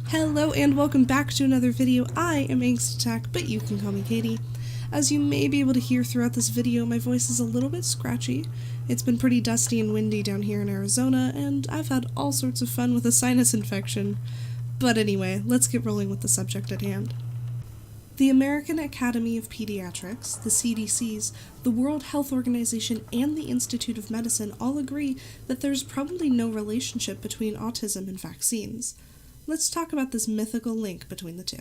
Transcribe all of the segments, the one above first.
Hello and welcome back to another video. I am Angst, but you can call me Katie. As you may be able to hear throughout this video, my voice is a little bit scratchy. It's been pretty dusty and windy down here in Arizona, and I've had all sorts of fun with a sinus infection. But anyway, let's get rolling with the subject at hand. The American Academy of Pediatrics, the CDC's, the World Health Organization, and the Institute of Medicine all agree that there's probably no relationship between autism and vaccines. Let's talk about this mythical link between the two.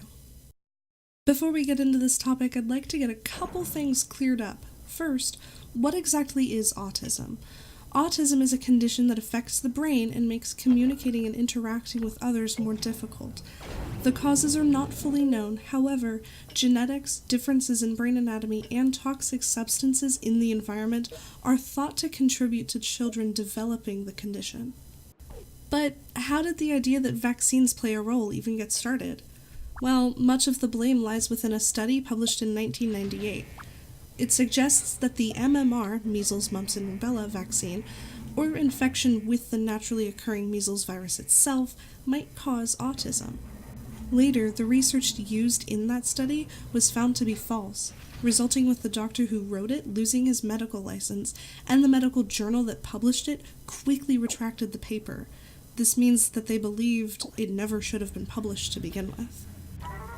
Before we get into this topic, I'd like to get a couple things cleared up. First, what exactly is autism? Autism is a condition that affects the brain and makes communicating and interacting with others more difficult. The causes are not fully known, however, genetics, differences in brain anatomy, and toxic substances in the environment are thought to contribute to children developing the condition. But how did the idea that vaccines play a role even get started? Well, much of the blame lies within a study published in 1998. It suggests that the MMR, measles, mumps, and rubella vaccine, or infection with the naturally occurring measles virus itself, might cause autism. Later, the research used in that study was found to be false, resulting with the doctor who wrote it losing his medical license, and the medical journal that published it quickly retracted the paper. This means that they believed it never should have been published to begin with.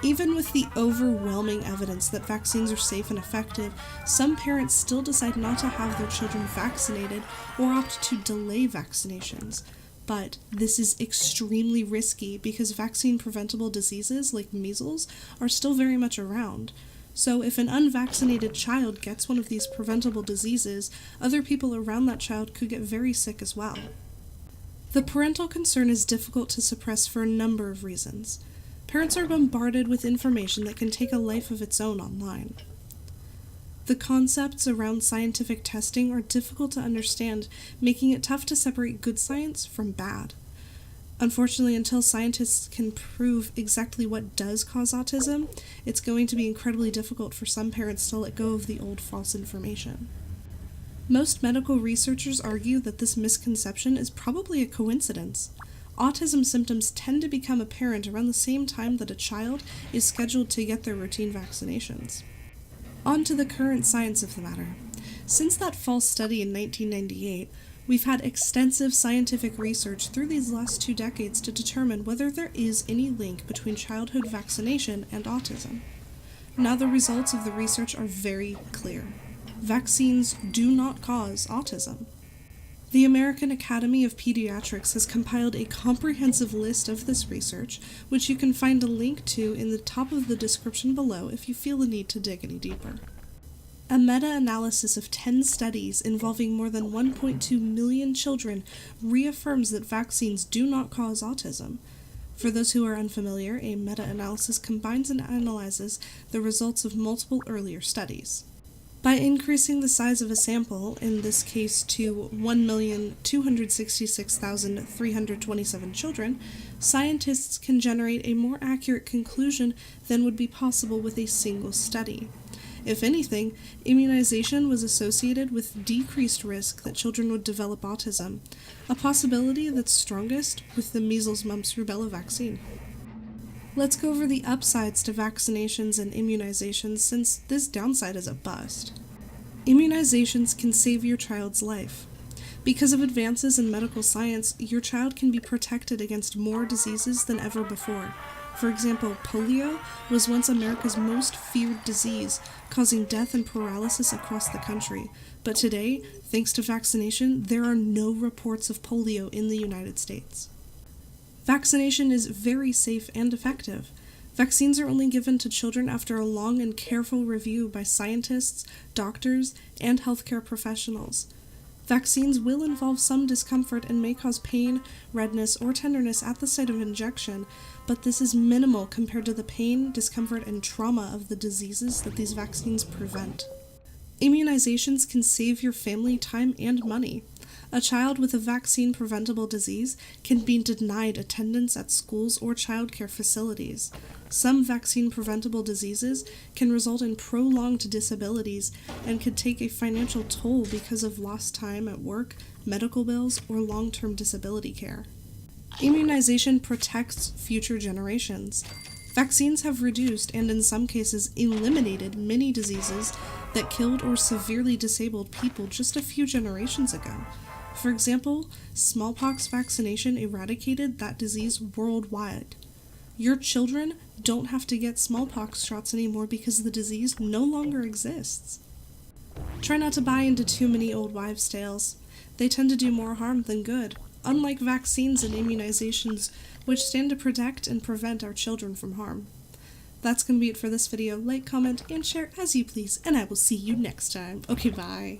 Even with the overwhelming evidence that vaccines are safe and effective, some parents still decide not to have their children vaccinated or opt to delay vaccinations. But this is extremely risky because vaccine-preventable diseases like measles are still very much around. So if an unvaccinated child gets one of these preventable diseases, other people around that child could get very sick as well. The parental concern is difficult to suppress for a number of reasons. Parents are bombarded with information that can take a life of its own online. The concepts around scientific testing are difficult to understand, making it tough to separate good science from bad. Unfortunately, until scientists can prove exactly what does cause autism, it's going to be incredibly difficult for some parents to let go of the old false information. Most medical researchers argue that this misconception is probably a coincidence. Autism symptoms tend to become apparent around the same time that a child is scheduled to get their routine vaccinations. On to the current science of the matter. Since that false study in 1998, we've had extensive scientific research through these last 2 decades to determine whether there is any link between childhood vaccination and autism. Now the results of the research are very clear. Vaccines do not cause autism. The American Academy of Pediatrics has compiled a comprehensive list of this research, which you can find a link to in the top of the description below if you feel the need to dig any deeper. A meta-analysis of 10 studies involving more than 1.2 million children reaffirms that vaccines do not cause autism. For those who are unfamiliar, a meta-analysis combines and analyzes the results of multiple earlier studies. By increasing the size of a sample, in this case to 1,266,327 children, scientists can generate a more accurate conclusion than would be possible with a single study. If anything, immunization was associated with decreased risk that children would develop autism, a possibility that's strongest with the measles, mumps, rubella vaccine. Let's go over the upsides to vaccinations and immunizations since this downside is a bust. Immunizations can save your child's life. Because of advances in medical science, your child can be protected against more diseases than ever before. For example, polio was once America's most feared disease, causing death and paralysis across the country. But today, thanks to vaccination, there are no reports of polio in the United States. Vaccination is very safe and effective. Vaccines are only given to children after a long and careful review by scientists, doctors, and healthcare professionals. Vaccines will involve some discomfort and may cause pain, redness, or tenderness at the site of injection, but this is minimal compared to the pain, discomfort, and trauma of the diseases that these vaccines prevent. Immunizations can save your family time and money. A child with a vaccine-preventable disease can be denied attendance at schools or childcare facilities. Some vaccine-preventable diseases can result in prolonged disabilities and could take a financial toll because of lost time at work, medical bills, or long-term disability care. Immunization protects future generations. Vaccines have reduced and in some cases eliminated many diseases that killed or severely disabled people just a few generations ago. For example, smallpox vaccination eradicated that disease worldwide. Your children don't have to get smallpox shots anymore because the disease no longer exists. Try not to buy into too many old wives' tales. They tend to do more harm than good, unlike vaccines and immunizations, which stand to protect and prevent our children from harm. That's going to be it for this video. Like, comment, and share as you please, and I will see you next time. Okay, bye.